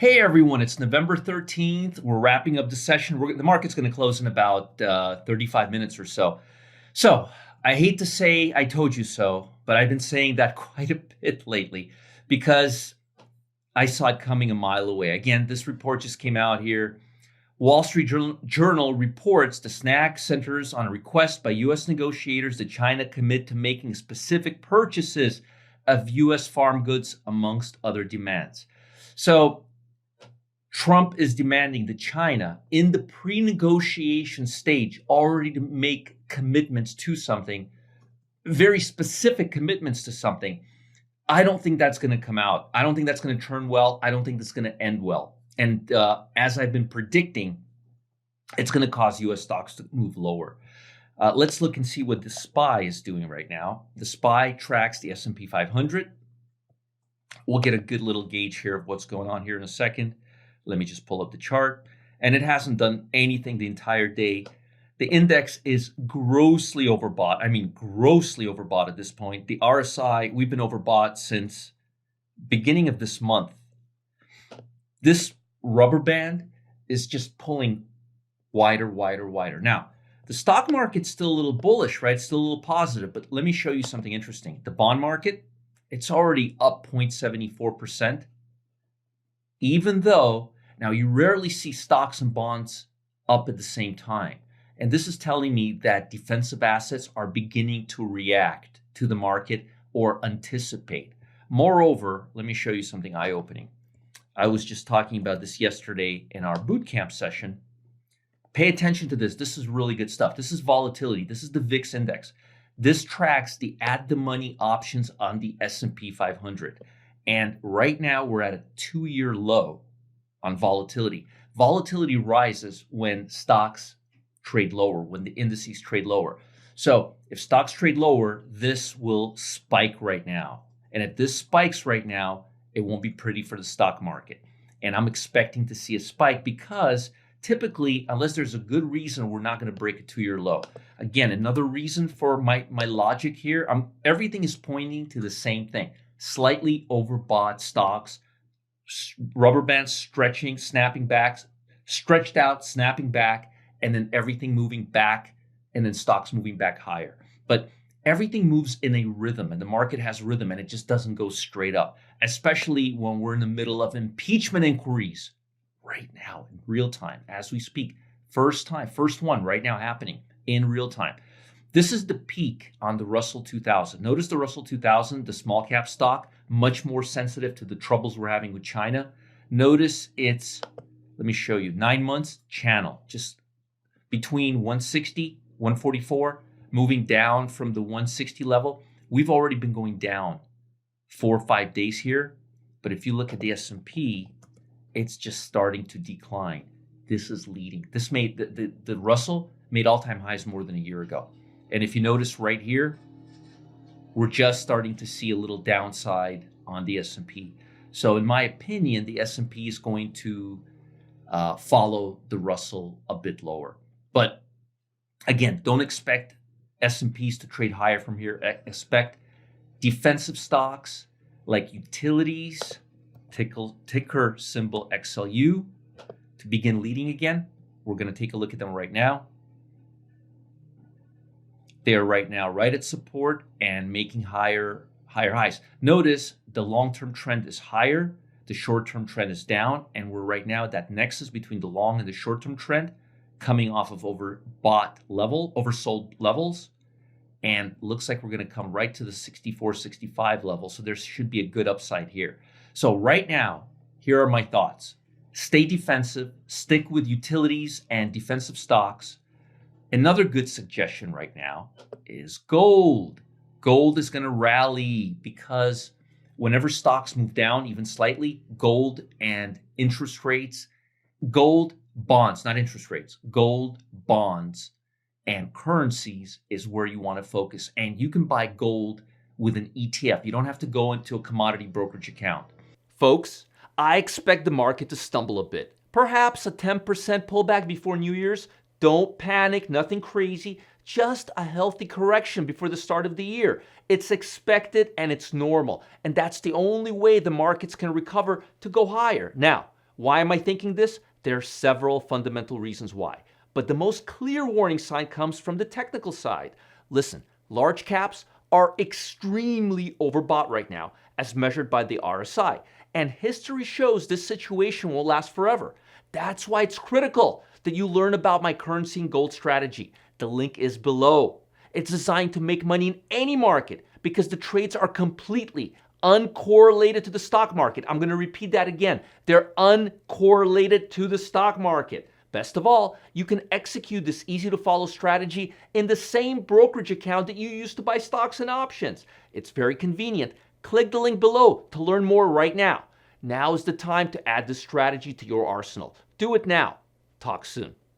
Hey everyone, it's November 13th. We're wrapping up the session. The market's going to close in about 35 minutes or so. So I hate to say I told you so, but I've been saying that quite a bit lately because I saw it coming a mile away. Again, this report just came out here. Wall Street Journal reports the snag centers on a request by U.S. negotiators that China commit to making specific purchases of U.S. farm goods amongst other demands. So Trump is demanding that China, in the pre-negotiation stage, already to make commitments to something, very specific commitments to something. I don't think that's going to come out. I don't think that's going to turn well. I don't think that's going to end well. And as I've been predicting, it's going to cause U.S. stocks to move lower. Let's look and see what the SPY is doing right now. The SPY tracks the S&P 500. We'll get a good little gauge here of what's going on here in a second. Let me just pull up the chart. And it hasn't done anything the entire day. The index is grossly overbought. I mean, grossly overbought at this point. The RSI, we've been overbought since beginning of this month. This rubber band is just pulling wider, wider, wider. Now, the stock market's still a little bullish, right? It's still a little positive, but let me show you something interesting. The bond market, it's already up 0.74%, even though now you rarely see stocks and bonds up at the same time. And this is telling me that defensive assets are beginning to react to the market or anticipate. Moreover, let me show you something eye-opening. I was just talking about this yesterday in our boot camp session. Pay attention to this. This is really good stuff. This is volatility. This is the VIX index. This tracks the at-the-money options on the S&P 500. And right now we're at a 2-year low on volatility. Volatility rises when stocks trade lower, when the indices trade lower. So if stocks trade lower, this will spike right now. And if this spikes right now, it won't be pretty for the stock market. And I'm expecting to see a spike because typically, unless there's a good reason, we're not going to break a 2-year low. Again, another reason for my logic here, everything is pointing to the same thing. Slightly overbought stocks, rubber bands stretching, snapping back, stretched out, snapping back, and then everything moving back, and then stocks moving back higher. But everything moves in a rhythm, and the market has rhythm, and it just doesn't go straight up, especially when we're in the middle of impeachment inquiries right now in real time as we speak. First one right now happening in real time. This is the peak on the Russell 2000. Notice the Russell 2000, the small cap stock, much more sensitive to the troubles we're having with China. Notice it's, let me show you, 9 months channel, just between 160, 144, moving down from the 160 level. We've already been going down 4 or 5 days here. But if you look at the S&P, it's just starting to decline. This is leading. This made the Russell made all-time highs more than a year ago. And if you notice right here, we're just starting to see a little downside on the S&P. So in my opinion, the S&P is going to follow the Russell a bit lower. But again, don't expect S&Ps to trade higher from here. Expect defensive stocks like utilities, ticker symbol XLU, to begin leading again. We're going to take a look at them right now. They are right now right at support and making higher highs. Notice the long-term trend is higher, the short-term trend is down, and we're right now at that nexus between the long and the short-term trend, coming off of oversold levels, and looks like we're going to come right to the 64, 65 level. So there should be a good upside here. So right now, here are my thoughts. Stay defensive, stick with utilities and defensive stocks. Another good suggestion right now is gold. Gold is going to rally because whenever stocks move down even slightly, gold and interest rates, gold bonds, not interest rates, gold bonds and currencies is where you want to focus. And you can buy gold with an ETF. You don't have to go into a commodity brokerage account. Folks, I expect the market to stumble a bit. Perhaps a 10% pullback before New Year's. Don't panic, nothing crazy, just a healthy correction before the start of the year. It's expected and it's normal. And that's the only way the markets can recover to go higher. Now, Why am I thinking this? There are several fundamental reasons why. But the most clear warning sign comes from the technical side. Listen, large caps are extremely overbought right now, as measured by the RSI. And history shows this situation will last forever. That's why it's critical that you learn about my currency and gold strategy. The link is below. It's designed to make money in any market because the trades are completely uncorrelated to the stock market. I'm going to repeat that again. They're uncorrelated to the stock market. Best of all, you can execute this easy to follow strategy in the same brokerage account that you use to buy stocks and options. It's very convenient. Click the link below to learn more right now. Now is the time to add this strategy to your arsenal. Do it now. Talk soon.